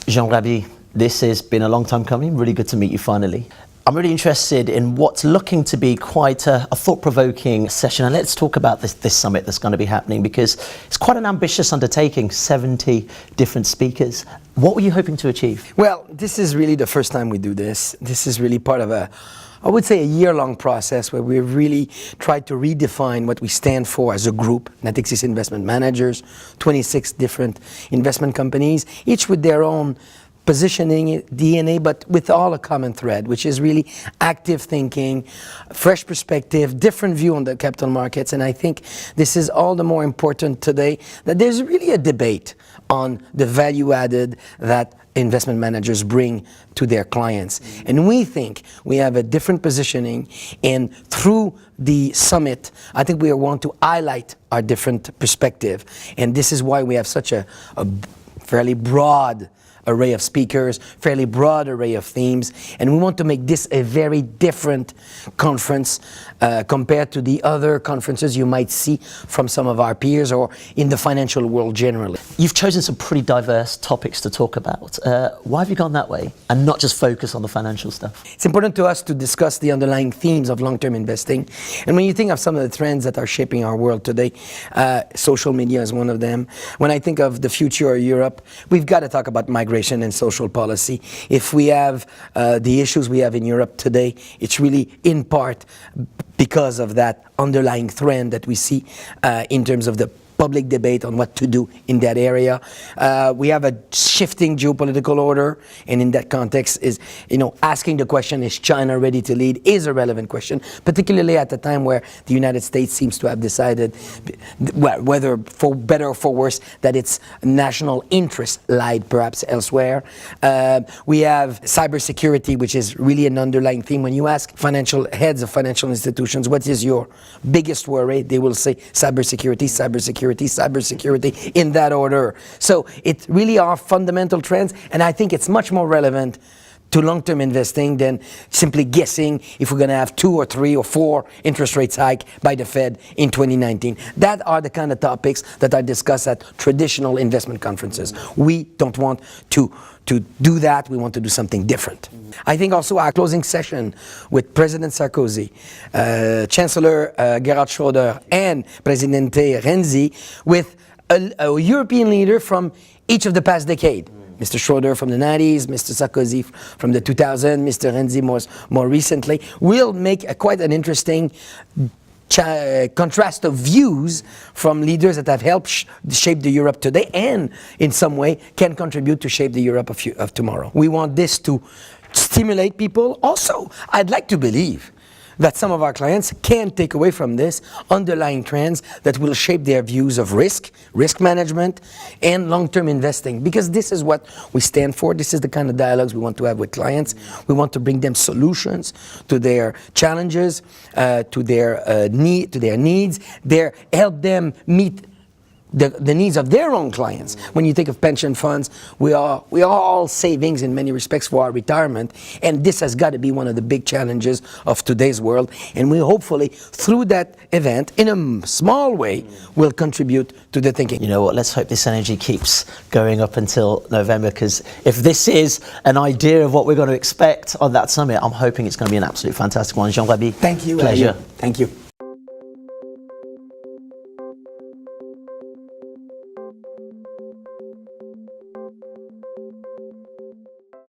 Raby, this has been a long time coming. Really good to meet you finally. I'm really interested in what's looking to be quite a thought-provoking session, and let's talk about this summit that's going to be happening, because it's quite an ambitious undertaking, 70 different speakers. What were you hoping to achieve? Well, this is really the first time we do this. This is really part of I would say a year-long process where we really tried to redefine what we stand for as a group, Natixis Investment Managers, 26 different investment companies, each with their own positioning, DNA, but with all a common thread, which is really active thinking, fresh perspective, different view on the capital markets. And I think this is all the more important today, that there's really a debate on the value added that investment managers bring to their clients. And we think we have a different positioning, and through the summit, I think we want to highlight our different perspective. And this is why we have such a fairly broad array of speakers, fairly broad array of themes, and we want to make this a very different conference compared to the other conferences you might see from some of our peers or in the financial world generally. You've chosen some pretty diverse topics to talk about. Why have you gone that way and not just focus on the financial stuff? It's important to us to discuss the underlying themes of long-term investing. And when you think of some of the trends that are shaping our world today, social media is one of them. When I think of the future of Europe, we've got to talk about migration and social policy. If we have the issues we have in Europe today, it's really in part because of that underlying trend that we see in terms of the public debate on what to do in that area. We have a shifting geopolitical order, and in that context is, asking the question, is China ready to lead, is a relevant question, particularly at a time where the United States seems to have decided, whether for better or for worse, that its national interests lied perhaps elsewhere. We have cybersecurity, which is really an underlying theme. When you ask financial heads of financial institutions, what is your biggest worry, they will say cybersecurity, cybersecurity, cybersecurity, in that order. So it really are fundamental trends, and I think it's much more relevant to long-term investing than simply guessing if we're going to have 2 or 3 or 4 interest rates hike by the Fed in 2019. That are the kind of topics that are discussed at traditional investment conferences. We don't want to do that. We want to do something different. I think also our closing session with President Sarkozy, Chancellor Gerhard Schröder, and Presidente Renzi, with a European leader from each of the past decade. Mr. Schröder from the 90s, Mr. Sarkozy from the 2000s, Mr. Renzi more recently, will make quite an interesting contrast of views from leaders that have helped shape the Europe today and in some way can contribute to shape the Europe of tomorrow. We want this to stimulate people. Also, I'd like to believe that some of our clients can take away from this underlying trends that will shape their views of risk management, and long-term investing, because this is what we stand for. This is the kind of dialogues we want to have with clients. We want to bring them solutions to their challenges, to their needs, help them meet the needs of their own clients. When you think of pension funds, we are all savings in many respects for our retirement, and this has got to be one of the big challenges of today's world. And we hopefully, through that event, in a small way, will contribute to the thinking. You know what, let's hope this energy keeps going up until November, because if this is an idea of what we're going to expect on that summit, I'm hoping it's going to be an absolute fantastic one. Raby, thank you. Pleasure. Thank you.